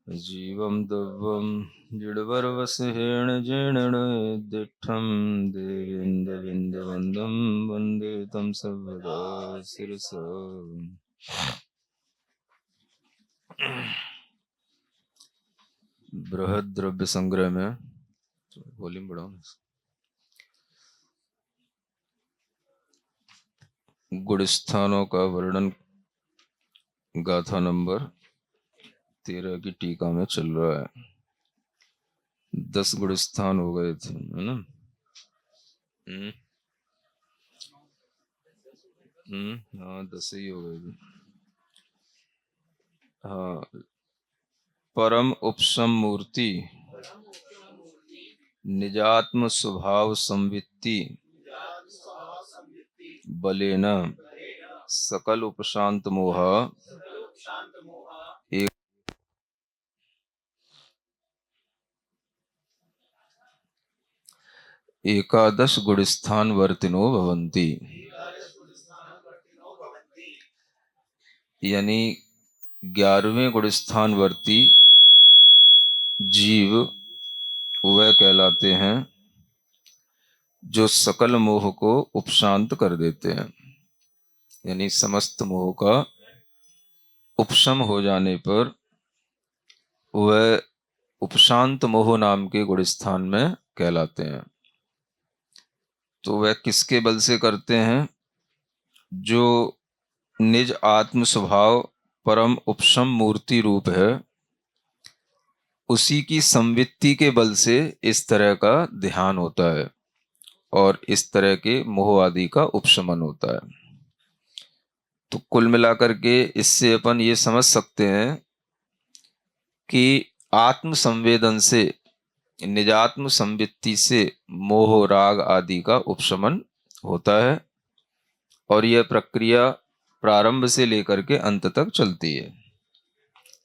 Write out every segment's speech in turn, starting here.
जीवं दव्वं जिडवर्वसहेण जीर्णेण दिठं देवेन्द्रविन्दवन्दं वन्दे तं सर्वदा शिरसा। बृहद द्रव्य संग्रह में वॉल्यूम बढ़ाओ, गुण स्थानों का वर्णन गाथा नंबर 13 की टीका में चल रहा है। 10 गुण स्थान हो गए थे, है ना? हाँ 10 ही हो गए थे। हाँ, परम उपशम मूर्ति निजात्म स्वभाव संवित्ति बलेन सकल उपशांत मोह एक एकादश गुणस्थान वर्तिनो भवन्ति। यानी 11वें गुणस्थान वर्ती जीव वह कहलाते हैं जो सकल मोह को उपशांत कर देते हैं। यानी समस्त मोह का उपशम हो जाने पर वह उपशांत मोह नाम के गुणस्थान में कहलाते हैं। तो वह किसके बल से करते हैं? जो निज आत्म स्वभाव परम उपशम मूर्ति रूप है, उसी की संवित्ति के बल से इस तरह का ध्यान होता है और इस तरह के मोह आदि का उपशमन होता है। तो कुल मिलाकर के इससे अपन ये समझ सकते हैं कि आत्म संवेदन से, निजात्म संवित्ति से मोह राग आदि का उपशमन होता है और यह प्रक्रिया प्रारंभ से लेकर के अंत तक चलती है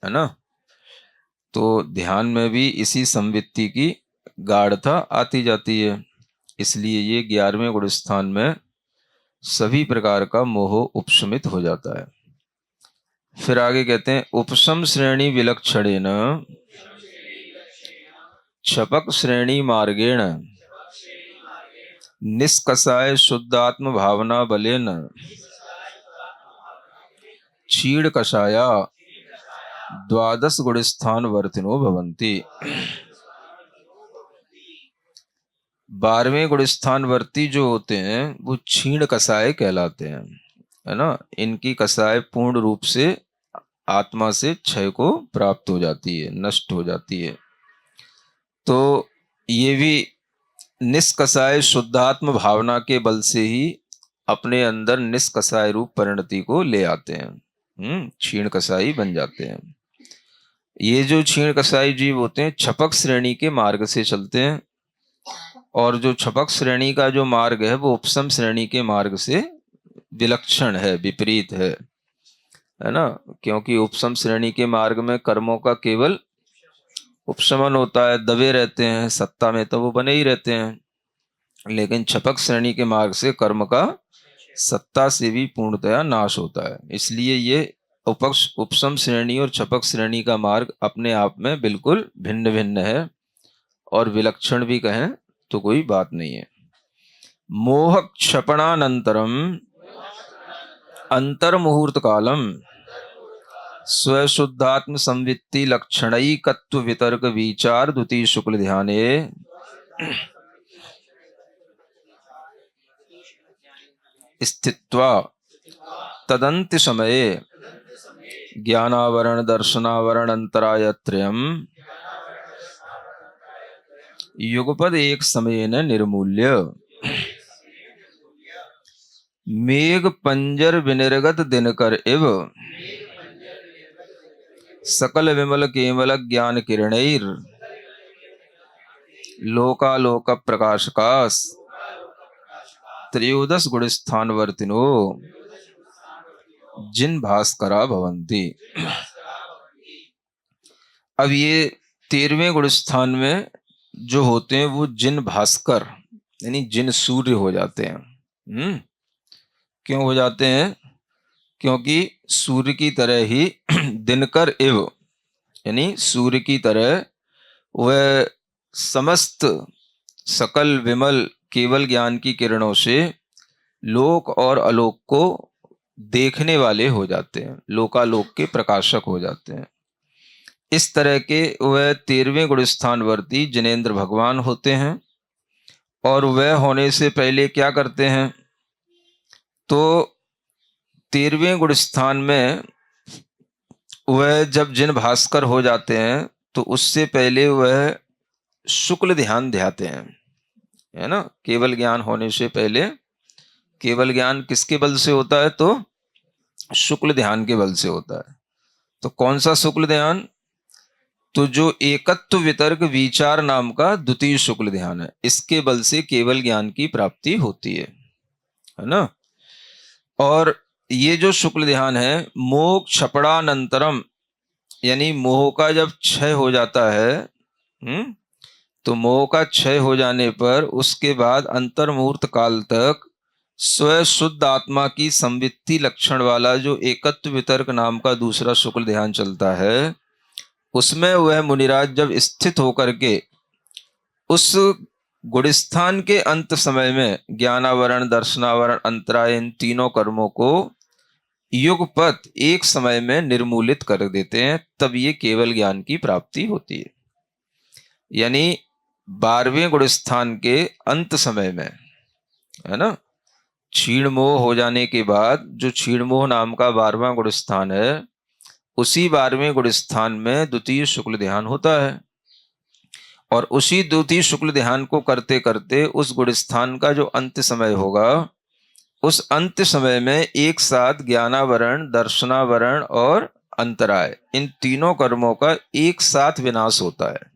ना? तो ध्यान में भी इसी संवित्ति की गाढ़ता आती जाती है। इसलिए ये 11वें गुण स्थान में सभी प्रकार का मोह उपशमित हो जाता है। फिर आगे कहते हैं उपशम श्रेणी विलक्षणेन क्षपक श्रेणी मार्गेण निष्कषाय शुद्धात्म भावना बलेन क्षीण कषाया 12 गुणस्थान वर्तिनो भवन्ति। 12वें गुणस्थान वर्ती जो होते हैं वो क्षीण कषाय कहलाते हैं, है ना? इनकी कषाय पूर्ण रूप से आत्मा से क्षय को प्राप्त हो जाती है, नष्ट हो जाती है। तो ये भी निष्कषाय शुद्धात्म भावना के बल से ही अपने अंदर निष्कषाय रूप परिणति को ले आते हैं, क्षीण कषाई बन जाते हैं। ये जो क्षीण कषाई जीव होते हैं क्षपक श्रेणी के मार्ग से चलते हैं और जो क्षपक श्रेणी का जो मार्ग है वो उपशम श्रेणी के मार्ग से विलक्षण है, विपरीत है ना? क्योंकि उपशम श्रेणी के मार्ग में कर्मों का केवल उपशमन होता है, दबे रहते हैं, सत्ता में तो वो बने ही रहते हैं। लेकिन क्षपक श्रेणी के मार्ग से कर्म का सत्ता से भी पूर्णतया नाश होता है। इसलिए ये उपशम श्रेणी और क्षपक श्रेणी का मार्ग अपने आप में बिल्कुल भिन्न भिन्न है और विलक्षण भी कहें तो कोई बात नहीं है। मोह क्षपणानंतरम अंतर्मुहूर्त कालम स्वशुद्धात्म संवित्ति लक्षणैकत्व वितर्क विचार द्वितीय शुक्ल ध्याने स्थित्वा तदंत समये ज्ञानावरण दर्शनावरण अंतराय त्रयम् युगपद एक समयेन निर्मूल्य मेघ पंजर विनिर्गत दिनकर इव सकल विमल केवल ज्ञान किरणैर लोकालोक प्रकाशकाश त्रयोदश गुणस्थान वर्तिनो जिन भास्करा भवन्ति। अब ये 13वें गुणस्थान में जो होते हैं वो जिन भास्कर यानी जिन सूर्य हो जाते हैं। क्यों हो जाते हैं? क्योंकि सूर्य की तरह ही दिनकर एव यानी सूर्य की तरह वह समस्त सकल विमल केवल ज्ञान की किरणों से लोक और अलोक को देखने वाले हो जाते हैं, लोकालोक के प्रकाशक हो जाते हैं। इस तरह के वह 13वें गुण स्थानवर्ती जिनेंद्र भगवान होते हैं। और वह होने से पहले क्या करते हैं, तो 13वें गुण स्थान में वह जब जिन भास्कर हो जाते हैं तो उससे पहले वह शुक्ल ध्यान ध्याते हैं, है ना। केवल ज्ञान होने से पहले केवल ज्ञान किसके बल से होता है, तो शुक्ल ध्यान के बल से होता है। तो कौन सा शुक्ल ध्यान, तो जो एकत्व वितर्क विचार नाम का द्वितीय शुक्ल ध्यान है, इसके बल से केवल ज्ञान की प्राप्ति होती है ना। और ये जो शुक्ल ध्यान है, मोह क्षपणानंतरम, यानी मोह का जब क्षय हो जाता है, तो मोह का क्षय हो जाने पर उसके बाद अंतर्मुहूर्त काल तक स्व शुद्ध आत्मा की संवित्ति लक्षण वाला जो एकत्व वितर्क नाम का दूसरा शुक्ल ध्यान चलता है, उसमें वह मुनिराज जब स्थित होकर के उस गुणस्थान के अंत समय में ज्ञानावरण, दर्शनावरण, अंतराय, इन तीनों कर्मों को युगपत एक समय में निर्मूलित कर देते हैं, तब ये केवल ज्ञान की प्राप्ति होती है। यानी 12वें गुणस्थान के अंत समय में, है ना, क्षीण मोह हो जाने के बाद जो क्षीण मोह नाम का 12वां गुणस्थान है, उसी 12वें गुणस्थान में द्वितीय शुक्ल ध्यान होता है। और उसी द्वितीय शुक्ल ध्यान को करते करते उस गुणस्थान का जो अंत समय होगा, उस अंत समय में एक साथ ज्ञानावरण, दर्शनावरण और अंतराय, इन तीनों कर्मों का एक साथ विनाश होता है।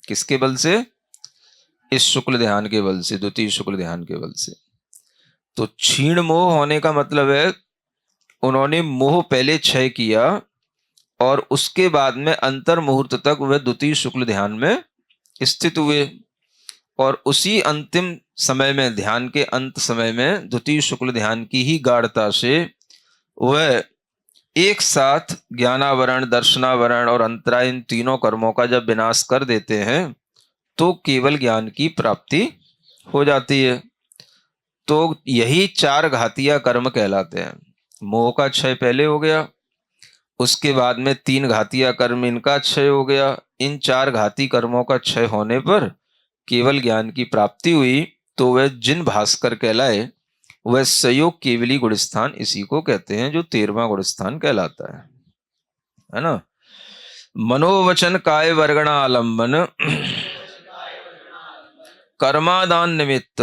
किसके बल से, इस शुक्ल ध्यान के बल से, द्वितीय शुक्ल ध्यान के बल से। तो क्षीण मोह होने का मतलब है उन्होंने मोह पहले क्षय किया और उसके बाद में अंतर मुहूर्त तक वह द्वितीय शुक्ल ध्यान में स्थित हुए। और उसी अंतिम समय में, ध्यान के अंत समय में, द्वितीय शुक्ल ध्यान की ही गाढ़ता से वह एक साथ ज्ञानावरण, दर्शनावरण और अंतराय, इन तीनों कर्मों का जब विनाश कर देते हैं तो केवल ज्ञान की प्राप्ति हो जाती है। तो यही 4 घातीय कर्म कहलाते हैं। मोह का क्षय पहले हो गया, उसके बाद में 3 घातीय कर्म, इनका क्षय हो गया। इन 4 घाती कर्मों का क्षय होने पर केवल ज्ञान की प्राप्ति हुई, तो वह जिन भास्कर कहलाए, वह संयोग केवली गुणस्थान इसी को कहते हैं, जो 13वां गुणस्थान कहलाता है ना। मनोवचन काय वर्गणा आलंबन कर्मादान निमित्त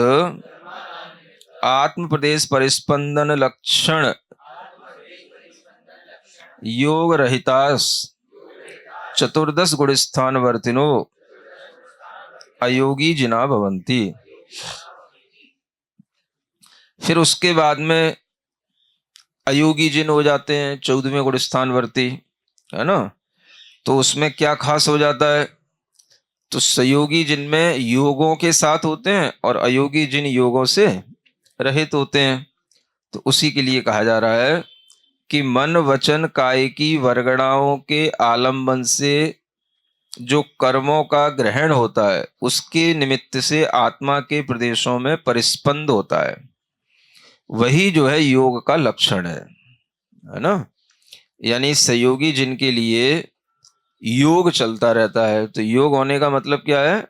आत्म प्रदेश परिस्पंदन लक्षण योग रहितास चतुर्दश गुणस्थान वर्तिनो अयोगी जिना भवंती। फिर उसके बाद में अयोगी जिन हो जाते हैं 14वें गुणस्थान वर्ती, है ना। तो उसमें क्या खास हो जाता है, तो संयोगी जिनमें योगों के साथ होते हैं और अयोगी जिन योगों से रहित होते हैं। तो उसी के लिए कहा जा रहा है कि मन वचन काय की वर्गणाओं के आलंबन से जो कर्मों का ग्रहण होता है, उसके निमित्त से आत्मा के प्रदेशों में परिस्पंद होता है, वही जो है योग का लक्षण है ना। यानी सहयोगी जिनके लिए योग चलता रहता है, तो योग होने का मतलब क्या है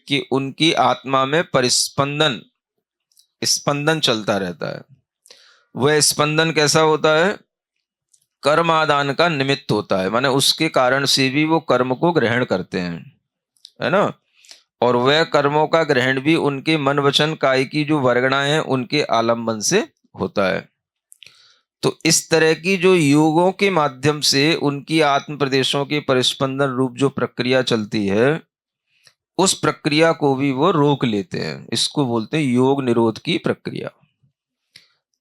कि उनकी आत्मा में परिस्पंदन, स्पंदन चलता रहता है। वह स्पंदन कैसा होता है, कर्म आदान का निमित्त होता है, माने उसके कारण से भी वो कर्म को ग्रहण करते हैं, है ना। और वह कर्मों का ग्रहण भी उनके मन वचन काय की जो वर्गणाएं हैं उनके आलंबन से होता है। तो इस तरह की जो योगों के माध्यम से उनकी आत्म प्रदेशों के परिस्पंदन रूप जो प्रक्रिया चलती है, उस प्रक्रिया को भी वो रोक लेते हैं। इसको बोलते हैं योग निरोध की प्रक्रिया।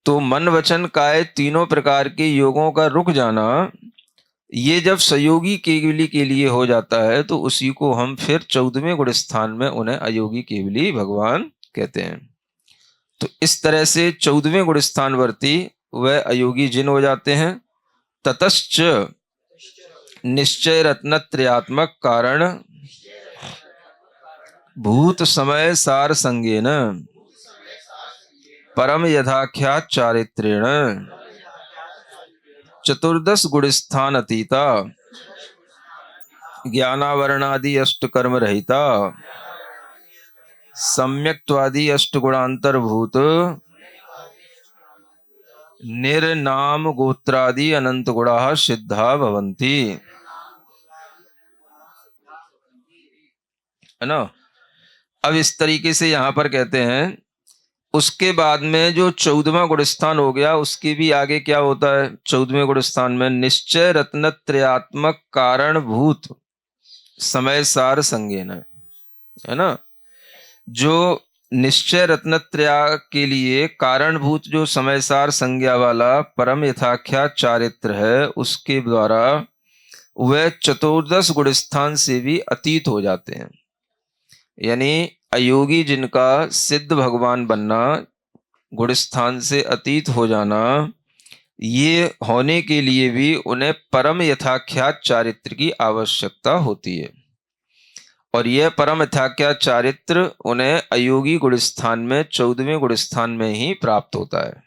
तो मन वचन काय तीनों प्रकार के योगों का रुक जाना, ये जब सहयोगी केवली के लिए हो जाता है, तो उसी को हम फिर 14वें गुण स्थान में उन्हें अयोगी केवली भगवान कहते हैं। तो इस तरह से 14वें गुण स्थान वर्ती वह अयोगी जिन हो जाते हैं। ततश्च निश्चय रत्नत्रयात्मक कारण भूत समय सार संगेन परम यथाख्यात चारित्रेण चतुर्दश गुणस्थान अतीता ज्ञानावरणादि अष्ट कर्म रहिता सम्यक्त्वादि अष्ट गुणांतरभूत निर्नाम गोत्रादि अनंत गुणा सिद्धा भवन्ति, है ना। अब इस तरीके से यहां पर कहते हैं उसके बाद में जो 14वां गुणस्थान हो गया उसके भी आगे क्या होता है। 14वें गुणस्थान में निश्चय रत्नत्रयात्मक कारणभूत समय सार संज्ञेन, है ना। जो निश्चय रत्नत्रया के लिए कारणभूत जो समय सार संज्ञा वाला परम यथाख्यात चारित्र है उसके द्वारा वह चतुर्दश गुणस्थान से भी अतीत हो जाते हैं। यानी अयोगी जिनका सिद्ध भगवान बनना, गुणस्थान से अतीत हो जाना, ये होने के लिए भी उन्हें परम यथाख्यात चारित्र की आवश्यकता होती है। और यह परम यथाख्यात चारित्र उन्हें अयोगी गुणस्थान में 14वें गुणस्थान में ही प्राप्त होता है।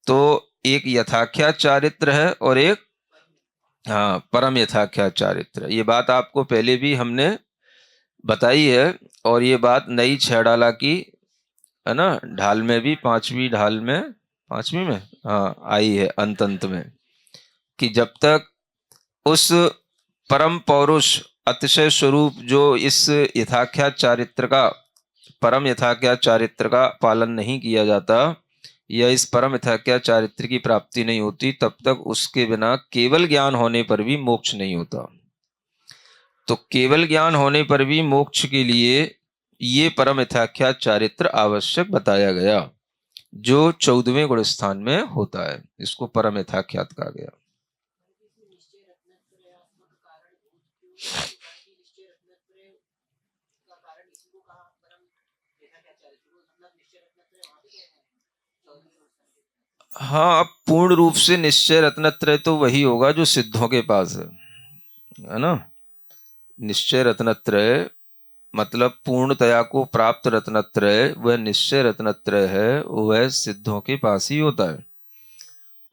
तो एक यथाख्यात चारित्र है और एक परम यथाख्यात चारित्र। ये बात आपको पहले भी हमने बताई है और ये बात नई छेड़ाला की, है ना, ढाल में भी, पांचवी ढाल में, पांचवी में आई है अंत में, कि जब तक उस परम पौरुष अतिशय स्वरूप जो इस यथाख्यात चारित्र का, परम यथाख्यात चारित्र का पालन नहीं किया जाता या इस परम यथाख्यात चारित्र की प्राप्ति नहीं होती, तब तक उसके बिना केवल ज्ञान होने पर भी मोक्ष नहीं होता। तो केवल ज्ञान होने पर भी मोक्ष के लिए ये परम यथाख्यात चारित्र आवश्यक बताया गया जो 14वें गुणस्थान में होता है। इसको परम यथाख्यात कहा गया। हाँ, अब पूर्ण रूप से निश्चय रत्नत्रय तो वही होगा जो सिद्धों के पास है ना। निश्चय रत्नत्रय मतलब पूर्णतया को प्राप्त रत्नत्रय, वह निश्चय रत्नत्रय है, वह सिद्धों के पास ही होता है।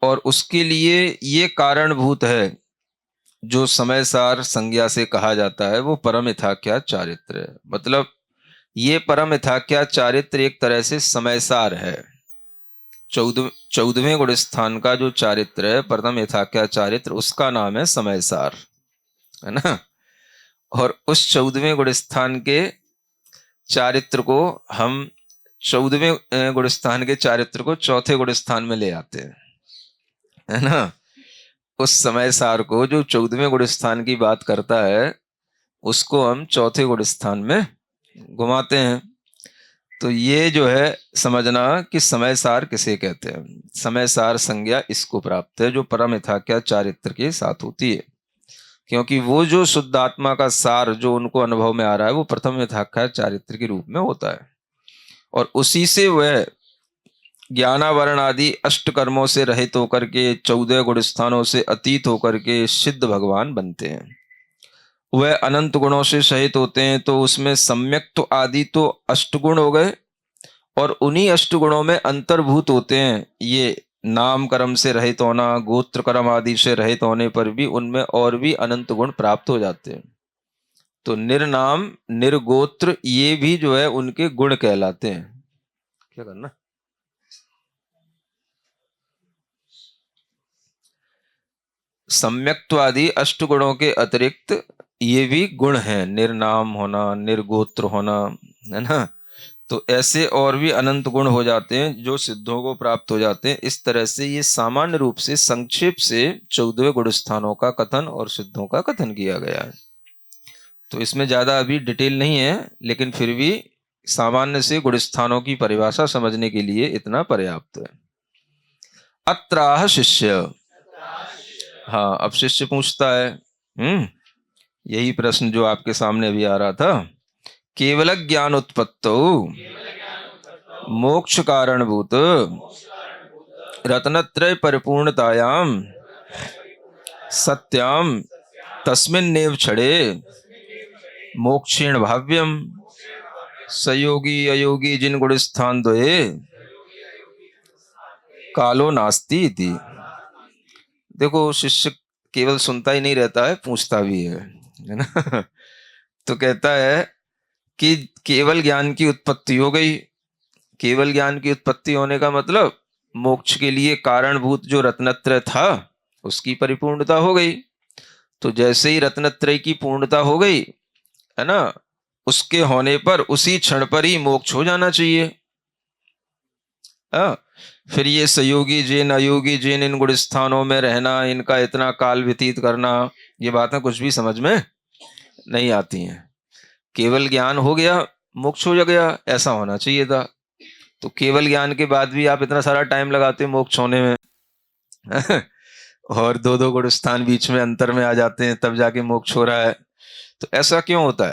और उसके लिए ये कारणभूत है जो समय सार संज्ञा से कहा जाता है, वो परम यथाख्यात चारित्र है। मतलब ये परम यथाख्यात चारित्र एक तरह से समय सार है। 14वें गुणस्थान का जो चारित्र है, परम यथाख्यात चारित्र, उसका नाम है समय सार, है ना। और उस 14वें गुणस्थान के चारित्र को हम 14वें गुणस्थान के चारित्र को चौथे गुणस्थान में ले आते हैं, है ना। उस समय सार को जो 14वें गुणस्थान की बात करता है उसको हम चौथे गुणस्थान में घुमाते हैं। तो ये जो है समझना कि समय सार किसे कहते हैं। समय सार संज्ञा इसको प्राप्त है जो परम यथाख्यात चारित्र के साथ होती है, क्योंकि वो जो शुद्ध आत्मा का सार जो उनको अनुभव में आ रहा है वो प्रथम यथाख्यात चारित्र के रूप में होता है। और उसी से वह ज्ञानावरण आदि अष्ट कर्मों से रहित होकर के 14 गुणस्थानों से अतीत होकर के सिद्ध भगवान बनते हैं। वह अनंत गुणों से सहित होते हैं, तो उसमें सम्यक्त्व आदि तो अष्टगुण हो गए, और उन्हीं अष्टगुणों में अंतर्भूत होते हैं ये नाम कर्म से रहित होना, गोत्र कर्म आदि से रहित होने पर भी उनमें और भी अनंत गुण प्राप्त हो जाते हैं। तो निर्नाम निर्गोत्र ये भी जो है उनके गुण कहलाते हैं। क्या करना, सम्यक्त्वादि अष्ट गुणों के अतिरिक्त ये भी गुण हैं, निर्नाम होना, निर्गोत्र होना, है ना। तो ऐसे और भी अनंत गुण हो जाते हैं जो सिद्धों को प्राप्त हो जाते हैं। इस तरह से ये सामान्य रूप से संक्षेप से 14वें गुण स्थानों का कथन और सिद्धों का कथन किया गया है। तो इसमें ज्यादा अभी डिटेल नहीं है, लेकिन फिर भी सामान्य से गुण स्थानों की परिभाषा समझने के लिए इतना पर्याप्त है। अत्राह शिष्य, हाँ, अब शिष्य पूछता है यही प्रश्न जो आपके सामने अभी आ रहा था। केवल ज्ञान उत्पत्तो मोक्ष कारणभूत रत्नत्रय परिपूर्णतायाम सत्याम तस्मिन्नेव क्षणे मोक्षेण भाव्यम सयोगी अयोगी जिन गुण स्थान द्वये कालो नास्ति इति। देखो शिष्य केवल सुनता ही नहीं रहता है, पूछता भी है ना। तो कहता है कि केवल ज्ञान की उत्पत्ति हो गई। केवल ज्ञान की उत्पत्ति होने का मतलब मोक्ष के लिए कारणभूत जो रत्नत्रय था उसकी परिपूर्णता हो गई। तो जैसे ही रत्नत्रय की पूर्णता हो गई है ना, उसके होने पर उसी क्षण पर ही मोक्ष हो जाना चाहिए। फिर ये सयोगी जैन अयोगी जैन इन गुण स्थानों में रहना, इनका इतना काल व्यतीत करना, ये बातें कुछ भी समझ में नहीं आती हैं। केवल ज्ञान हो गया, मोक्ष हो गया, ऐसा होना चाहिए था। तो केवल ज्ञान के बाद भी आप इतना सारा टाइम लगाते हैं मोक्ष होने में और दो दो गुण स्थान बीच में अंतर में आ जाते हैं, तब जाके मोक्ष हो रहा है। तो ऐसा क्यों होता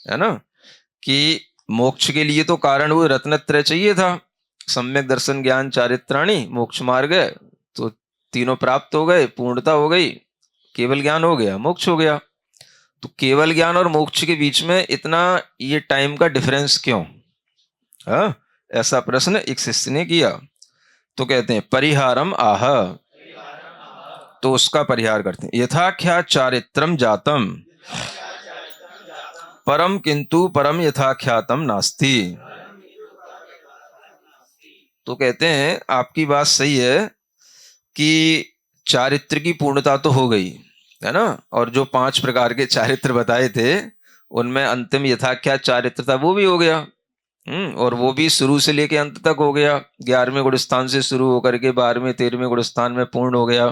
है ना, कि मोक्ष के लिए तो कारण वो रत्नत्रय चाहिए था। सम्यक दर्शन ज्ञान चारित्राणी मोक्ष मार्ग है, तो तीनों प्राप्त हो गए, पूर्णता हो गई, केवल ज्ञान हो गया, मोक्ष हो गया। तो केवल ज्ञान और मोक्ष के बीच में इतना ये टाइम का डिफरेंस क्यों? ऐसा प्रश्न एक शिष्य ने किया। तो कहते हैं परिहारम आह, तो उसका परिहार करते हैं। यथाख्या चारित्रम जातम परम किंतु परम यथाख्यातम नास्ति। तो कहते हैं आपकी बात सही है कि चारित्र की पूर्णता तो हो गई है ना, और जो 5 प्रकार के चारित्र बताए थे उनमें अंतिम यथाख्यात चारित्र था वो भी हो गया। और वो भी शुरू से लेके अंत तक हो गया। 11वें गुण स्थान से शुरू होकर के 12वें 13वें गुण स्थान में पूर्ण हो गया।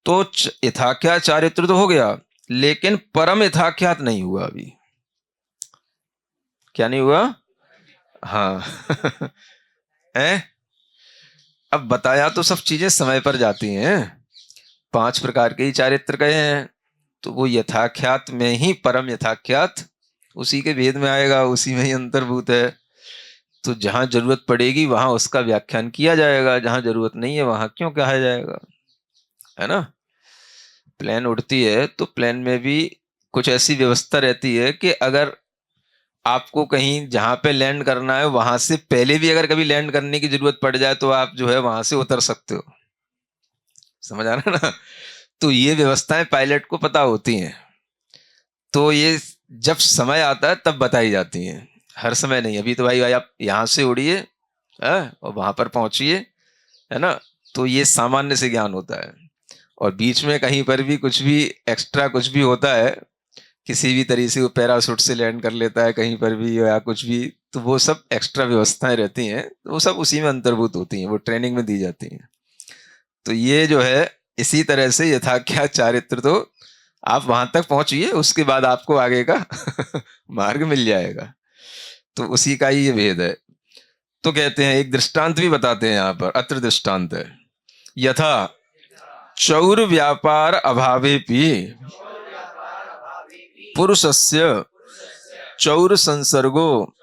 तो यथाख्यात चारित्र तो हो गया, लेकिन परम यथाख्यात नहीं हुआ अभी। क्या नहीं हुआ? हाँ अब बताया तो सब चीजें समय पर जाती हैं। 5 प्रकार के ही चारित्र कहे हैं, तो वो यथाख्यात में ही परम यथाख्यात उसी के भेद में आएगा, उसी में ही अंतर्भूत है। तो जहां जरूरत पड़ेगी वहां उसका व्याख्यान किया जाएगा, जहां जरूरत नहीं है वहां क्यों कहा जाएगा, है ना। प्लेन उड़ती है तो प्लेन में भी कुछ ऐसी व्यवस्था रहती है कि अगर आपको कहीं जहां पे लैंड करना है वहां से पहले भी अगर कभी लैंड करने की जरूरत पड़ जाए तो आप जो है वहां से उतर सकते हो। समझ आ रहा है ना। तो ये व्यवस्थाएं पायलट को पता होती हैं, तो ये जब समय आता है तब बताई जाती हैं, हर समय नहीं। अभी तो भाई आप यहां से उड़िए और वहां पर पहुंचिए, है ना। तो ये सामान्य से ज्ञान होता है। और बीच में कहीं पर भी कुछ भी एक्स्ट्रा कुछ भी होता है, किसी भी तरीके से वो पैराशूट से लैंड कर लेता है कहीं पर भी या कुछ भी, तो वो सब एक्स्ट्रा व्यवस्थाएं रहती हैं, तो वो सब उसी में अंतर्भूत होती हैं, वो ट्रेनिंग में दी जाती हैं। तो ये जो है इसी तरह से यथाख्यात चारित्र, तो आप वहां तक पहुंचिए, उसके बाद आपको आगे का मार्ग मिल जाएगा। तो उसी का ही ये भेद है। तो कहते हैं एक दृष्टांत भी बताते हैं यहाँ पर, अत्र दृष्टांत है। यथा चौर व्यापार अभावे भी पुरुषस्य चौर संसर्गो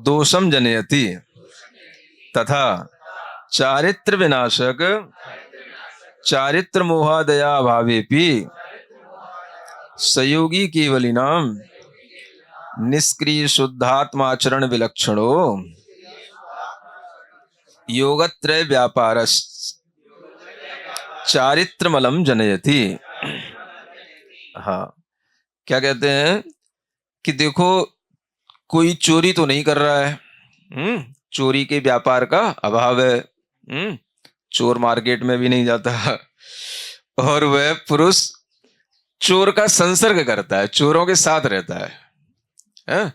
दोषम जनयति तथा चारित्र विनाशक चारित्र मोहादया अभावेपि सयोगी केवलिनाम निष्क्रिय शुद्धात्माचरण विलक्षणो योगत्रय व्यापारस् चारित्रमलम जनयति। हाँ, क्या कहते हैं कि देखो कोई चोरी तो नहीं कर रहा है, चोरी के व्यापार का अभाव है, चोर मार्केट में भी नहीं जाता, और वह पुरुष चोर का संसर्ग करता है, चोरों के साथ रहता है?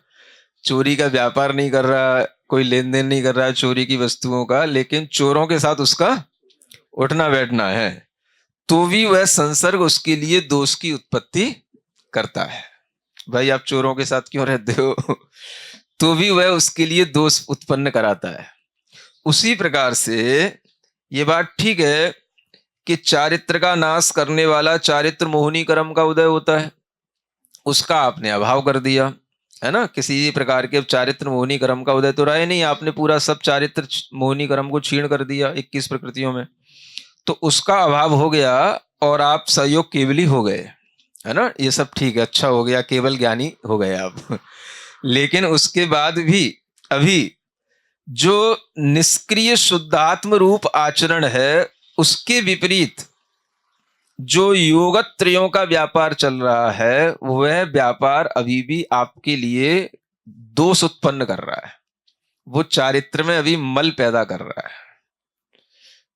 चोरी का व्यापार नहीं कर रहा, कोई लेन देन नहीं कर रहा है चोरी की वस्तुओं का, लेकिन चोरों के साथ उसका उठना बैठना है, तो भी वह संसर्ग उसके लिए दोष की उत्पत्ति करता है। भाई आप चोरों के साथ क्यों रहते हो तो भी वह उसके लिए दोष उत्पन्न कराता है। उसी प्रकार से ये बात ठीक है कि चारित्र का नाश करने वाला चारित्र मोहिनी कर्म का उदय होता है, उसका आपने अभाव कर दिया, है ना। किसी प्रकार के चारित्र मोहिनी कर्म का उदय तो रहा ही नहीं, आपने पूरा सब चारित्र मोहिनी कर्म को छीण कर दिया 21 प्रकृतियों में, तो उसका अभाव हो गया और आप सहयोग केवली हो गए। है ना, ये सब ठीक है, अच्छा हो गया, केवल ज्ञानी हो गए आप। लेकिन उसके बाद भी अभी जो निष्क्रिय शुद्धात्म रूप आचरण है, उसके विपरीत जो योगत्रयों का व्यापार चल रहा है, वह व्यापार अभी भी आपके लिए दोष उत्पन्न कर रहा है। वो चारित्र में अभी मल पैदा कर रहा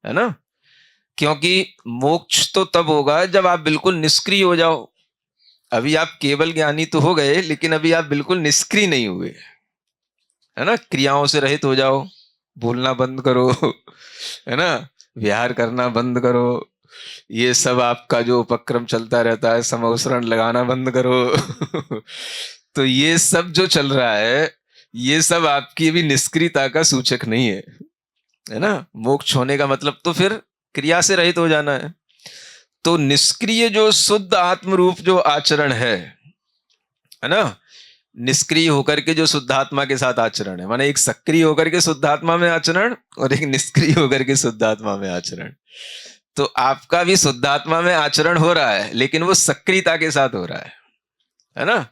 है ना। क्योंकि मोक्ष तो तब होगा जब आप बिल्कुल निष्क्रिय हो जाओ। अभी आप केवल ज्ञानी तो हो गए, लेकिन अभी आप बिल्कुल निष्क्रिय नहीं हुए, है ना। क्रियाओं से रहित हो जाओ, बोलना बंद करो, है ना, विहार करना बंद करो, ये सब आपका जो उपक्रम चलता रहता है, समवसरण लगाना बंद करो। तो ये सब जो चल रहा है, ये सब आपकी भी निष्क्रियता का सूचक नहीं है ना। मोक्ष होने का मतलब तो फिर क्रिया से रहित हो जाना है। तो निष्क्रिय जो शुद्ध आत्म रूप जो आचरण है ना, निष्क्रिय होकर के जो शुद्धात्मा के साथ आचरण है, माने एक सक्रिय होकर के शुद्धात्मा में आचरण और एक निष्क्रिय होकर के शुद्धात्मा में आचरण। तो आपका भी शुद्धात्मा में आचरण हो रहा है, लेकिन वो सक्रियता के साथ हो रहा है ना।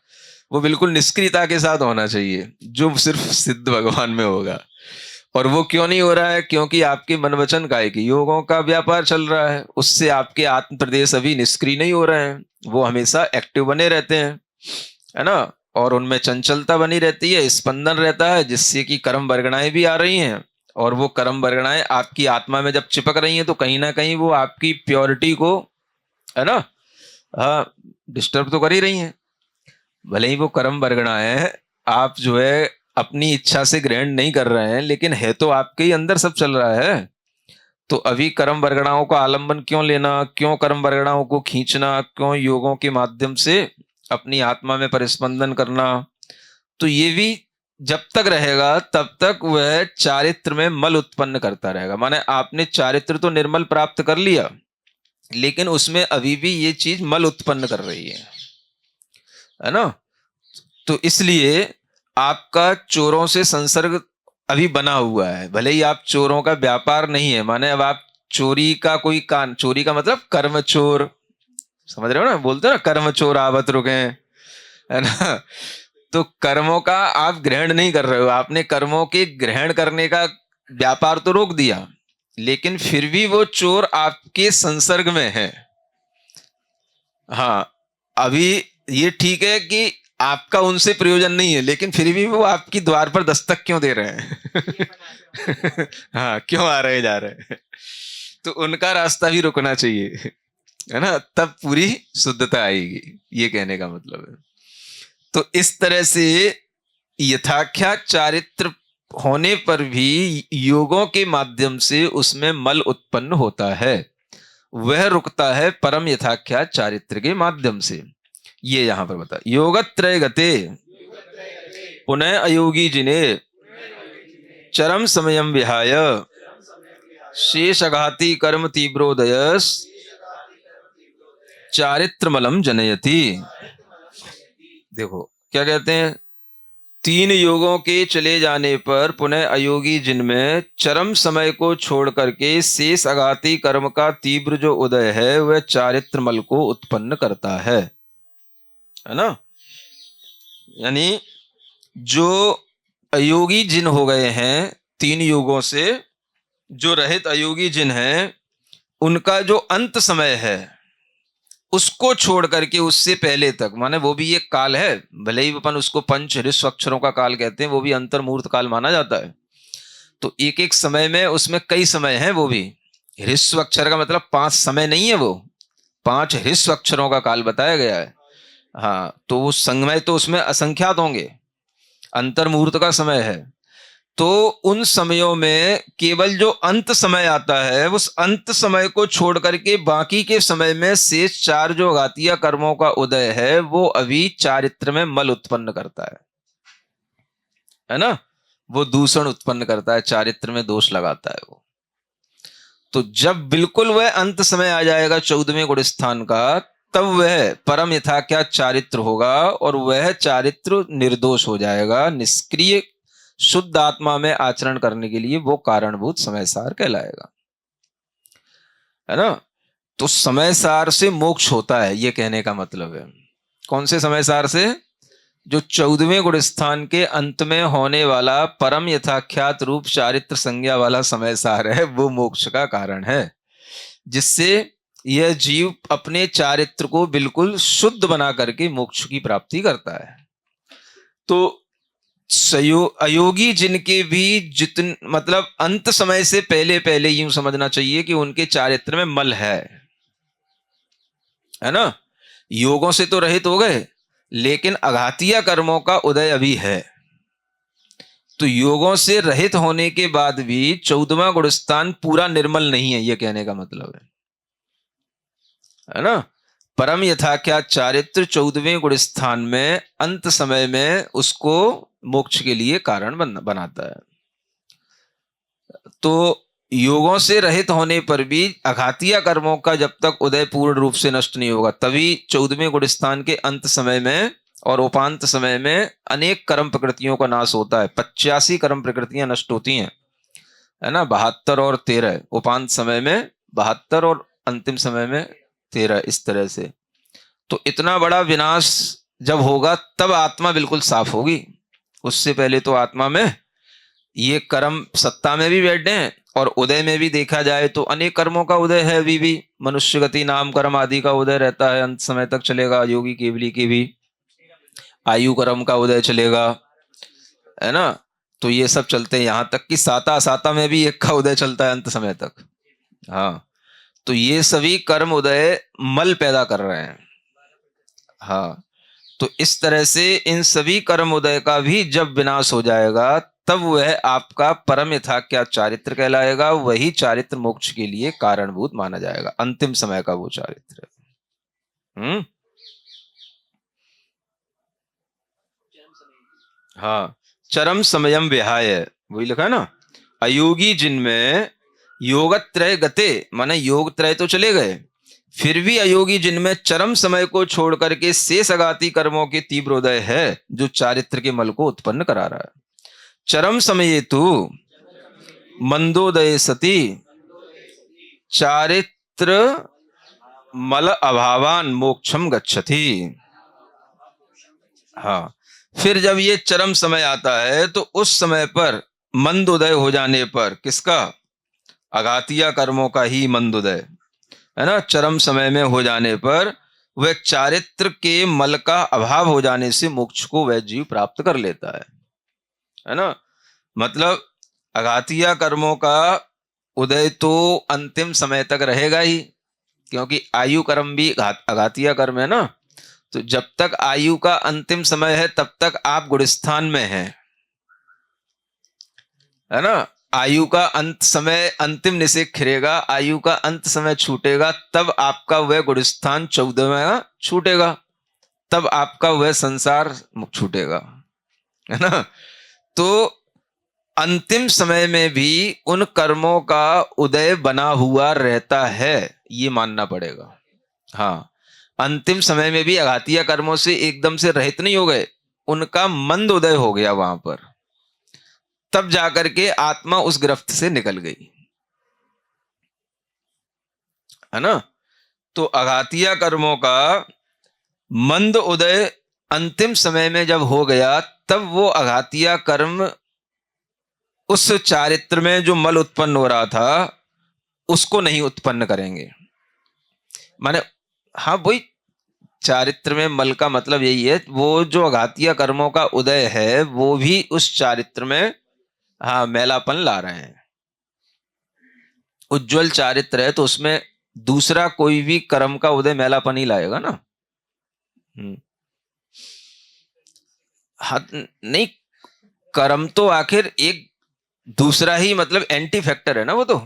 वो बिल्कुल निष्क्रियता के साथ होना चाहिए, जो सिर्फ सिद्ध भगवान में होगा। और वो क्यों नहीं हो रहा है? क्योंकि आपके मन वचन काय की योगों का व्यापार चल रहा है, उससे आपके आत्म प्रदेश अभी निष्क्रिय नहीं हो रहे हैं, वो हमेशा एक्टिव बने रहते हैं, है ना। और उनमें चंचलता बनी रहती है, स्पंदन रहता है, जिससे कि कर्म वर्गणाएं भी आ रही हैं। और वो कर्म वर्गणाएं आपकी आत्मा में जब चिपक रही हैं, तो कहीं ना कहीं वो आपकी प्योरिटी को, है ना, हाँ, डिस्टर्ब तो कर ही रही हैं। भले ही वो कर्म वर्गणाएं आप जो है अपनी इच्छा से ग्रहण नहीं कर रहे हैं, लेकिन है तो आपके ही अंदर सब चल रहा है। तो अभी कर्म वर्गणाओं का आलंबन क्यों लेना, क्यों कर्म वर्गणाओं को खींचना, क्यों योगों के माध्यम से अपनी आत्मा में परिस्पंदन करना? तो ये भी जब तक रहेगा तब तक वह चारित्र में मल उत्पन्न करता रहेगा। माने आपने चारित्र तो निर्मल प्राप्त कर लिया, लेकिन उसमें अभी भी ये चीज मल उत्पन्न कर रही है ना। तो इसलिए आपका चोरों से संसर्ग अभी बना हुआ है। भले ही आप चोरों का व्यापार नहीं है, माने अब आप चोरी का कोई कान, चोरी का मतलब कर्म चोर, समझ रहे हो ना, बोलते हो ना कर्म चोर आवत रुके, है ना। तो कर्मों का आप ग्रहण नहीं कर रहे हो, आपने कर्मों के ग्रहण करने का व्यापार तो रोक दिया, लेकिन फिर भी वो चोर आपके संसर्ग में है। हाँ, अभी ये ठीक है कि आपका उनसे प्रयोजन नहीं है, लेकिन फिर भी वो आपकी द्वार पर दस्तक क्यों दे रहे हैं? हाँ, क्यों आ रहे जा रहे हैं? तो उनका रास्ता भी रुकना चाहिए, है ना, तब पूरी शुद्धता आएगी, ये कहने का मतलब है। तो इस तरह से यथाख्यात चारित्र होने पर भी योगों के माध्यम से उसमें मल उत्पन्न होता है, वह रुकता है परम यथाख्यात चारित्र के माध्यम से। ये यहां पर बता, योगत्रय गते पुनः अयोगी जिने चरम समयम विहाय शेषघाती कर्म तीव्रोदयस चारित्रमलम जनयति। देखो क्या कहते हैं, तीन योगों के चले जाने पर पुनः अयोगी जिनमें चरम समय को छोड़ करके शेष अघाती कर्म का तीव्र जो उदय है, वह चारित्र मल को उत्पन्न करता है ना। यानी जो अयोगी जिन हो गए हैं तीन योगों से, जो रहित अयोगी जिन हैं, उनका जो अंत समय है उसको छोड़ करके उससे पहले तक, माने वो भी एक काल है, भले ही अपन उसको पंच ऋष्व अक्षरों का काल कहते हैं, वो भी अंतर्मूर्त काल माना जाता है। तो एक एक समय में उसमें कई समय हैं, वो भी ऋष्व अक्षर का मतलब पांच समय नहीं है, वो पांच ऋष्व अक्षरों का काल बताया गया है। हाँ, तो वो समय तो उसमें असंख्यात होंगे, अंतर्मूर्त का समय है। तो उन समयों में केवल जो अंत समय आता है, उस अंत समय को छोड़ करके बाकी के समय में शेष चार जो घातीय कर्मों का उदय है, वो अभी चारित्र में मल उत्पन्न करता है ना। वो दूषण उत्पन्न करता है, चारित्र में दोष लगाता है वो। तो जब बिल्कुल वह अंत समय आ जाएगा 14वें गुण स्थान का, तब वह परम यथाख्यात चारित्र होगा, और वह चारित्र निर्दोष हो जाएगा, निष्क्रिय शुद्ध आत्मा में आचरण करने के लिए वो कारणभूत समय सार कहलाएगा, है ना। तो समय सार से मोक्ष होता है, ये कहने का मतलब है। कौन से समय सार से? जो 14वें गुण स्थान के अंत में होने वाला परम यथाख्यात रूप चारित्र संज्ञा वाला समय सार है, वो मोक्ष का कारण है, जिससे यह जीव अपने चारित्र को बिल्कुल शुद्ध बना करके मोक्ष की प्राप्ति करता है। तो अयोगी जिनके भी जितन मतलब अंत समय से पहले पहले यूं समझना चाहिए कि उनके चारित्र में मल है ना। योगों से तो रहित हो गए, लेकिन अघातीय कर्मों का उदय अभी है। तो योगों से रहित होने के बाद भी 14वां गुणस्थान पूरा निर्मल नहीं है, यह कहने का मतलब है ना। परम यथाख्यात चारित्र 14वें गुणस्थान में अंत समय में उसको मोक्ष के लिए कारण बनाता है। तो योगों से रहित होने पर भी अघातीय कर्मों का जब तक उदय पूर्ण रूप से नष्ट नहीं होगा, तभी 14वें गुणस्थान के अंत समय में और उपांत समय में अनेक कर्म प्रकृतियों का नाश होता है। 85 कर्म प्रकृतियां नष्ट होती हैं, है ना। 72 और 13 उपांत समय में, 72 और अंतिम समय में 13, इस तरह से। तो इतना बड़ा विनाश जब होगा तब आत्मा बिल्कुल साफ होगी। उससे पहले तो आत्मा में ये कर्म सत्ता में भी बैठे हैं, और उदय में भी देखा जाए तो अनेक कर्मों का उदय है। अभी भी मनुष्य गति नाम कर्म आदि का उदय रहता है, अंत समय तक चलेगा। योगी केवली की भी आयु कर्म का उदय चलेगा, है ना। तो ये सब चलते हैं, यहां तक कि साता साता में भी एक का उदय चलता है अंत समय तक। हाँ, तो ये सभी कर्म उदय मल पैदा कर रहे हैं। हाँ, तो इस तरह से इन सभी कर्म उदय का भी जब विनाश हो जाएगा, तब वह आपका परम यथाख्यात चारित्र कहलाएगा। वही चारित्र मोक्ष के लिए कारणभूत माना जाएगा, अंतिम समय का वो चारित्र। हाँ, चरम समयम विहाय, वही लिखा है ना। अयोगी जिनमें योगत्रय गते, माने योग त्रय तो चले गए, फिर भी अयोगी जिनमें चरम समय को छोड़ करके शेष अगाती कर्मों के तीव्र उदय है, जो चारित्र के मल को उत्पन्न करा रहा है। चरम समय तु मंदोदय सती चारित्र मल अभावान मोक्षम गच्छति। हाँ, फिर जब ये चरम समय आता है तो उस समय पर मंदोदय हो जाने पर, किसका? अघातीय कर्मों का ही मंदोदय, है ना। चरम समय में हो जाने पर वह चारित्र के मल का अभाव हो जाने से मोक्ष को वह जीव प्राप्त कर लेता है ना। मतलब अघातीय कर्मों का उदय तो अंतिम समय तक रहेगा ही, क्योंकि आयु कर्म भी अघातीय कर्म है ना। तो जब तक आयु का अंतिम समय है तब तक आप गुणस्थान में हैं, है ना। आयु का अंत समय अंतिम निषेध खिरेगा, आयु का अंत समय छूटेगा, तब आपका वह गुणस्थान 14वां छूटेगा, तब आपका वह संसार छूटेगा, है ना। तो अंतिम समय में भी उन कर्मों का उदय बना हुआ रहता है, ये मानना पड़ेगा। हाँ, अंतिम समय में भी अघातीय कर्मों से एकदम से रहित नहीं हो गए, उनका मंद उदय हो गया वहां पर, तब जाकर के आत्मा उस गिरफ्त से निकल गई, है ना। तो अघातीय कर्मों का मंद उदय अंतिम समय में जब हो गया, तब वो अघातीय कर्म उस चारित्र में जो मल उत्पन्न हो रहा था उसको नहीं उत्पन्न करेंगे। माने, हाँ, वही चारित्र में मल का मतलब यही है, वो जो अघातीय कर्मों का उदय है वो भी उस चारित्र में, हाँ, मैलापन ला रहे हैं। उज्जवल चारित्र है तो उसमें दूसरा कोई भी कर्म का उदय मैलापन ही लाएगा ना। हाँ, नहीं, कर्म तो आखिर एक दूसरा ही, मतलब एंटी फैक्टर है ना। वो तो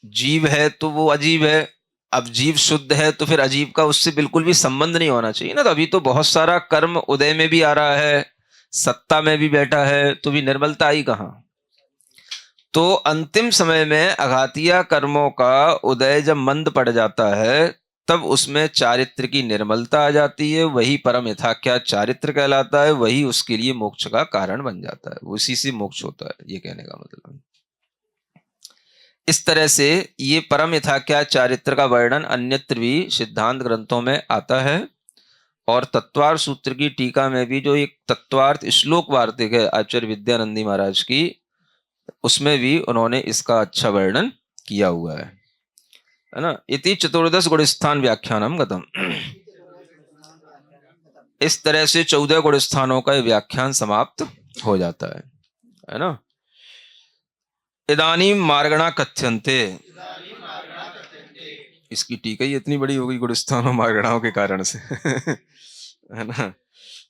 जीव है तो वो अजीब है, अब जीव शुद्ध है तो फिर अजीब का उससे बिल्कुल भी संबंध नहीं होना चाहिए ना। तो अभी तो बहुत सारा कर्म उदय में भी आ रहा है, सत्ता में भी बैठा है, तो भी निर्मलता आई कहां। तो अंतिम समय में अघातीय कर्मों का उदय जब मंद पड़ जाता है, तब उसमें चारित्र की निर्मलता आ जाती है, वही परम यथाख्यात चारित्र कहलाता है, वही उसके लिए मोक्ष का कारण बन जाता है, उसी से मोक्ष होता है, ये कहने का मतलब। इस तरह से ये परम यथाख्यात चारित्र का वर्णन अन्यत्र भी सिद्धांत ग्रंथों में आता है, और तत्वार्थ सूत्र की टीका में भी जो एक तत्वार्थ श्लोक वार्तिक है आचार्य विद्यानंदी महाराज की, उसमें भी उन्होंने इसका अच्छा वर्णन किया हुआ है ना। इति चतुर्दश गुणस्थान व्याख्यानम गतम। इस तरह से 14 गुण स्थानों का व्याख्यान समाप्त हो जाता है ना। इदानीं मार्गणा कथ्यन्ते, इसकी टीका ही इतनी बड़ी हो गई गुण स्थानों मार्गणाओं के कारण से है ना।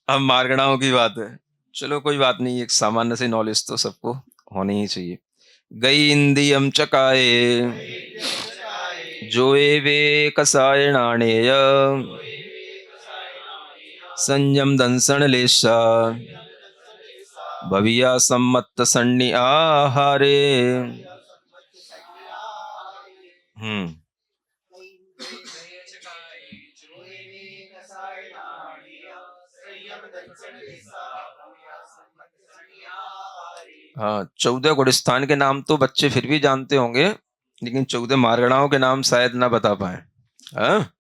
अब मार्गणाओं की बात है, चलो कोई बात नहीं, एक सामान्य से नॉलेज तो सबको होनी ही चाहिए। गई इंदियम चकाए जो वे कसायणाणेय संयम दंसन लेशा भविया सम्मत सन्नि आहारे। हम्म हाँ, 14 गुणस्थान के नाम तो बच्चे फिर भी जानते होंगे, लेकिन 14 मार्गणाओं के नाम शायद ना बता पाए। हाँ,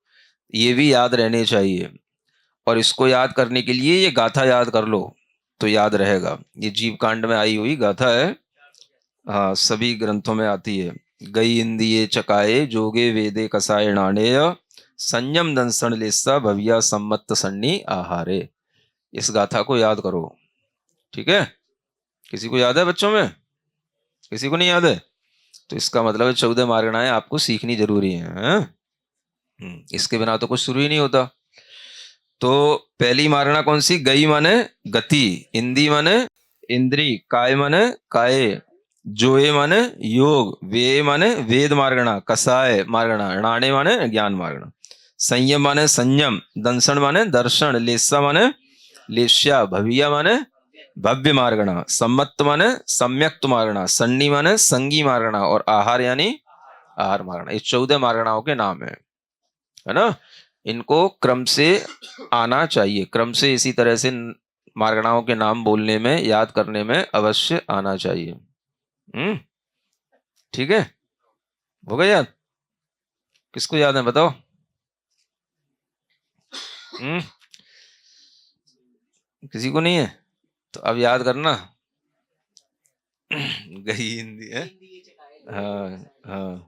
ये भी याद रहने चाहिए, और इसको याद करने के लिए ये गाथा याद कर लो तो याद रहेगा। ये जीव कांड में आई हुई गाथा है, हाँ, सभी ग्रंथों में आती है। गई इंदिये चकाए जोगे वेदे कसाय नाणेय संयम दंसन लेसा भविया सम्मत सन्नी आहारे। इस गाथा को याद करो, ठीक है। किसी को याद है बच्चों में? किसी को नहीं याद है? तो इसका मतलब है 14 मार्गणाएं आपको सीखनी जरूरी है। इसके बिना तो कुछ शुरू ही नहीं होता। तो पहली मार्गणा कौन सी? गई माने गति, इंदी माने इंद्री, काय माने काय, जोए माने योग, वे माने वेद मार्गणा, कसाय मार्गणा, नाणे माने ज्ञान मार्गणा, संयम माने संयम, दंसन माने दर्शन, लेसा माने लेस्या, भविया माने भव्य मार्गणा, सम्मत माने सम्यक्त मार्गणा, सन्नी माने संगी मार्गणा, और आहार यानी आहार मार्गणा। ये 14 मार्गणाओं के नाम है ना। इनको क्रम से आना चाहिए, क्रम से इसी तरह से मार्गणाओं के नाम बोलने में, याद करने में अवश्य आना चाहिए। ठीक है, हो गया याद? किसको याद है बताओ? किसी को नहीं है? तो अब याद करना। गई हिंदी है, हाँ हाँ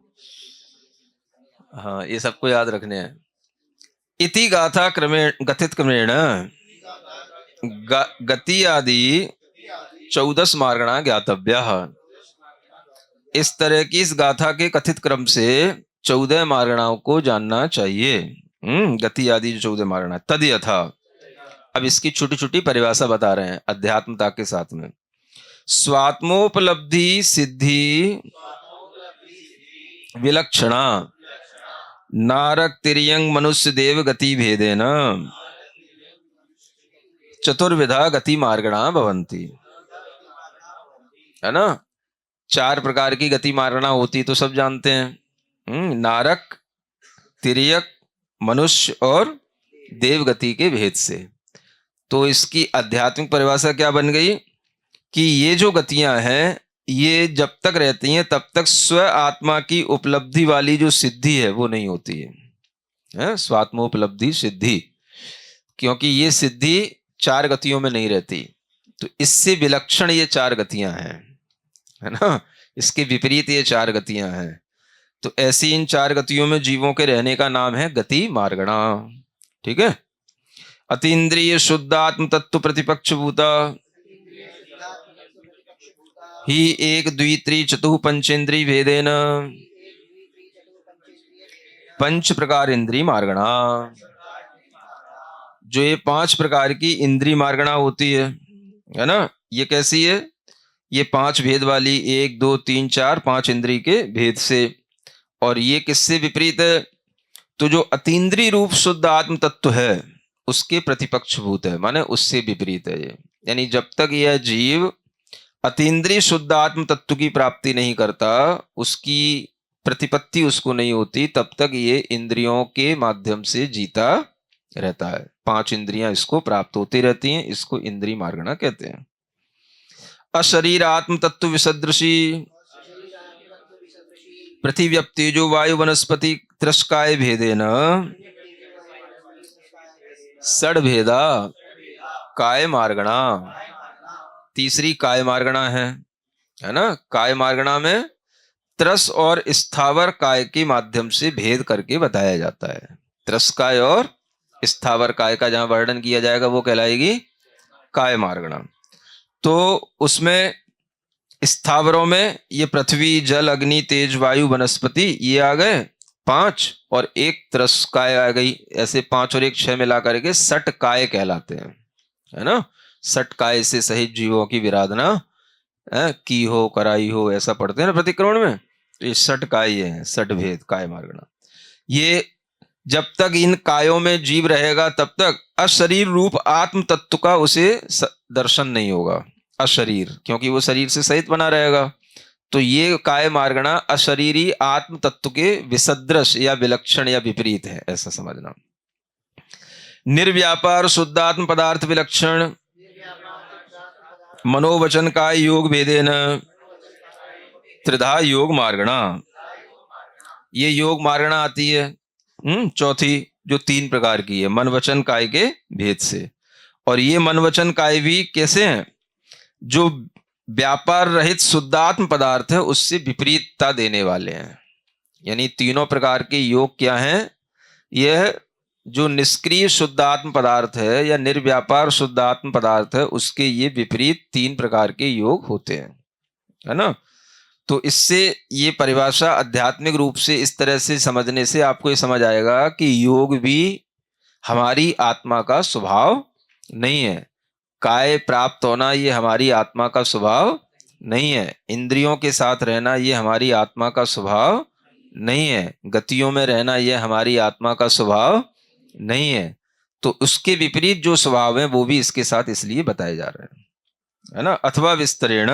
हाँ, ये सबको याद रखने हैं। इति गाथा क्रमेण गथित क्रमेण गति आदि 14 मार्गणा ज्ञातव्या। इस तरह की इस गाथा के कथित क्रम से 14 मार्गणाओं को जानना चाहिए। गति आदि जो 14 मार्गणा तद यथा। अब इसकी छोटी छोटी परिभाषा बता रहे हैं अध्यात्मता के साथ में। स्वात्मोपलब्धि सिद्धि विलक्षणा नारक तिर्यंग मनुष्य देव गति भेदेन चतुर्विधा गति मार्गणा भवंती। है ना, 4 प्रकार की गति मार्गणा होती तो सब जानते हैं। नारक, तिर्यक, मनुष्य और देव गति के भेद से। तो इसकी आध्यात्मिक परिभाषा क्या बन गई कि ये जो गतियां हैं ये जब तक रहती हैं तब तक स्व आत्मा की उपलब्धि वाली जो सिद्धि है वो नहीं होती है? स्वात्मोपलब्धि सिद्धि, क्योंकि ये सिद्धि 4 गतियों में नहीं रहती। तो इससे विलक्षण ये 4 गतियां हैं, है ना, इसके विपरीत ये 4 गतियां हैं। तो ऐसी इन 4 गतियों में जीवों के रहने का नाम है गति मार्गणा। ठीक है। अतीन्द्रिय शुद्धात्म तत्व प्रतिपक्ष भूता ही एक द्वित्री चतुः पंचेन्द्रिय भेदेन पंच प्रकार इंद्रिय मार्गणा। जो ये 5 प्रकार की इंद्रिय मार्गणा होती है ना, ये कैसी है? ये 5 भेद वाली, 1 2 3 4 5 इंद्रिय के भेद से। और ये किससे विपरीत है? तो जो अतीन्द्रिय रूप शुद्ध आत्म तत्व है उसके प्रतिपक्ष भूत है, माने उससे विपरीत है ये। यानी जब तक यह जीव अतीन्द्रिय शुद्ध आत्म तत्व की प्राप्ति नहीं करता, उसकी प्रतिपत्ति उसको नहीं होती, तब तक ये इंद्रियों के माध्यम से जीता रहता है। 5 इंद्रियां इसको प्राप्त होती रहती हैं, इसको इंद्रिय मार्गणा कहते हैं। अशरीर आत्म तत्व विसदृशी पृथिव्यप्तेजो वायु वनस्पति त्रस्काय भेदेन षड भेदा काय मार्गणा। तीसरी काय मार्गणा है ना। काय मार्गणा में त्रस और स्थावर काय के माध्यम से भेद करके बताया जाता है। त्रस काय और स्थावर काय का जहां वर्णन किया जाएगा वो कहलाएगी काय मार्गणा। तो उसमें स्थावरों में ये पृथ्वी जल अग्नि तेज वायु वनस्पति ये आ गए 5 और एक त्रस काय आ गई। ऐसे 5 और 1 6 मिला करके सट काय कहलाते हैं, है ना। सट काय से सहित जीवों की विराधना की हो कराई हो, ऐसा पढ़ते हैं ना प्रतिक्रमण में। तो ये सट काय ये है, सट भेद काय मार्गणा। ये जब तक इन कायों में जीव रहेगा तब तक अशरीर रूप आत्म तत्व का उसे दर्शन नहीं होगा। अशरीर, क्योंकि वो शरीर से सहित बना रहेगा। तो ये काय मार्गणा अशरीरी आत्म तत्व के विसदृश या विलक्षण या विपरीत है, ऐसा समझना। निर्व्यापार शुद्धात्म पदार्थ विलक्षण मनोवचन काय योग भेदेन त्रिधा योग मार्गणा। ये योग मार्गणा आती है चौथी, जो 3 प्रकार की है मन वचन काय के भेद से। और ये मन वचन काय भी कैसे हैं, जो व्यापार रहित शुद्धात्म पदार्थ है उससे विपरीतता देने वाले हैं। यानी तीनों प्रकार के योग क्या हैं, यह जो निष्क्रिय शुद्धात्म पदार्थ है या निर्व्यापार शुद्धात्म पदार्थ है उसके ये विपरीत 3 प्रकार के योग होते हैं, है ना। तो इससे ये परिभाषा आध्यात्मिक रूप से इस तरह से समझने से आपको ये समझ आएगा कि योग भी हमारी आत्मा का स्वभाव नहीं है। काय प्राप्त होना ये हमारी आत्मा का स्वभाव नहीं है। इंद्रियों के साथ रहना ये हमारी आत्मा का स्वभाव नहीं है। गतियों में रहना ये हमारी आत्मा का स्वभाव नहीं है। तो उसके विपरीत जो स्वभाव है वो भी इसके साथ इसलिए बताए जा रहे हैं, है ना। अथवा विस्तरेण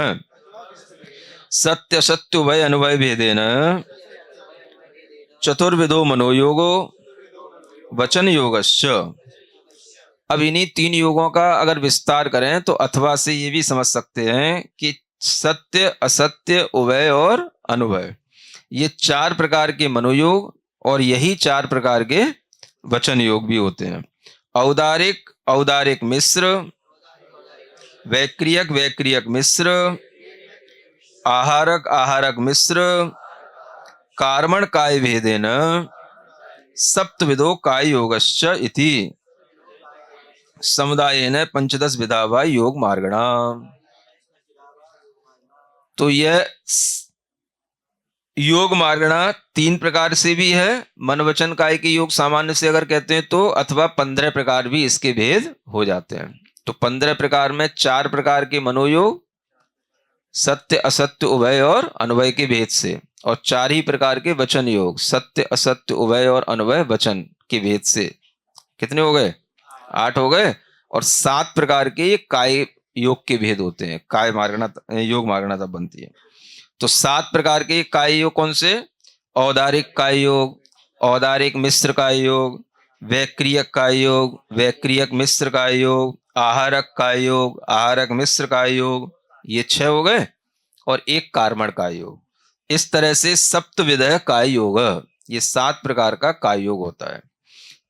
सत्य सत्य उभय अनुभय भेदेन चतुर्विधो मनोयोगो वचन योगश्च। अब इन्हीं 3 योगों का अगर विस्तार करें तो अथवा से ये भी समझ सकते हैं कि सत्य असत्य उभय और अनुभय ये 4 प्रकार के मनोयोग और यही 4 प्रकार के वचन योग भी होते हैं। औदारिक औदारिक मिश्र, वैक्रियक वैक्रियक मिश्र, आहारक आहारक मिश्र, कार्मण काय भेदेन सप्तविधो काय योगश्च इति समुदायेन पंचदश विधा वा योग मार्गणा। तो यह योग मार्गणा 3 प्रकार से भी है। मन वचन काय के योग सामान्य से अगर कहते हैं तो अथवा 15 प्रकार भी इसके भेद हो जाते हैं। तो 15 प्रकार में 4 प्रकार के मनोयोग सत्य असत्य उभय और अनुभय के भेद से, और 4 ही प्रकार के वचन योग सत्य असत्य उभय और अनुभय वचन के भेद से। कितने हो गए? 8 हो गए। और 7 प्रकार के ये काय योग के भेद होते हैं। काय मार्गणा योग मार्गणा तब बनती है। तो 7 प्रकार के काय योग कौन से? औदारिक काय योग, औदारिक मिश्र काय योग, वैक्रियक काय योग, वैक्रियक मिश्र काय योग, आहारक काय योग, आहारक मिश्र काय योग, ये 6 हो गए। और एक कार्मण काय योग। इस तरह से सप्तविध काय योग, ये 7 प्रकार का काय योग होता है।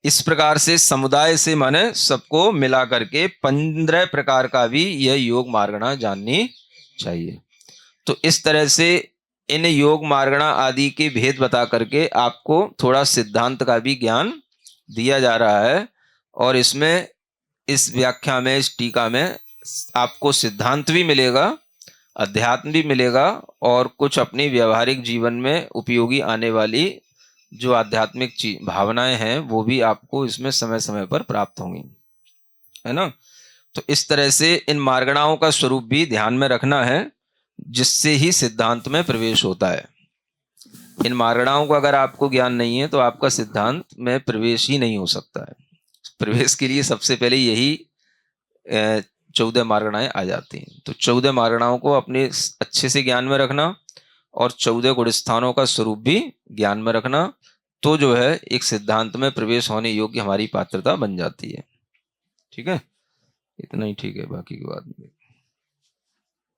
इस प्रकार से समुदाय से माने सबको मिला करके 15 प्रकार का भी यह योग मार्गणा जाननी चाहिए। तो इस तरह से इन योग मार्गणा आदि के भेद बता करके आपको थोड़ा सिद्धांत का भी ज्ञान दिया जा रहा है। और इसमें इस व्याख्या में इस टीका में आपको सिद्धांत भी मिलेगा, अध्यात्म भी मिलेगा, और कुछ अपनी व्यवहारिक जीवन में उपयोगी आने वाली जो आध्यात्मिक भावनाएं हैं वो भी आपको इसमें समय समय पर प्राप्त होंगी, है ना। तो इस तरह से इन मार्गणाओं का स्वरूप भी ध्यान में रखना है, जिससे ही सिद्धांत में प्रवेश होता है। इन मार्गणाओं का अगर आपको ज्ञान नहीं है तो आपका सिद्धांत में प्रवेश ही नहीं हो सकता है। प्रवेश के लिए सबसे पहले यही 14 मार्गणाएं आ जाती हैं। तो 14 मार्गणाओं को अपने अच्छे से ज्ञान में रखना और 14 गुण स्थानों का स्वरूप भी ज्ञान में रखना, तो जो है एक सिद्धांत में प्रवेश होने योग्य हमारी पात्रता बन जाती है। ठीक है, इतना ही ठीक है, बाकी की बात में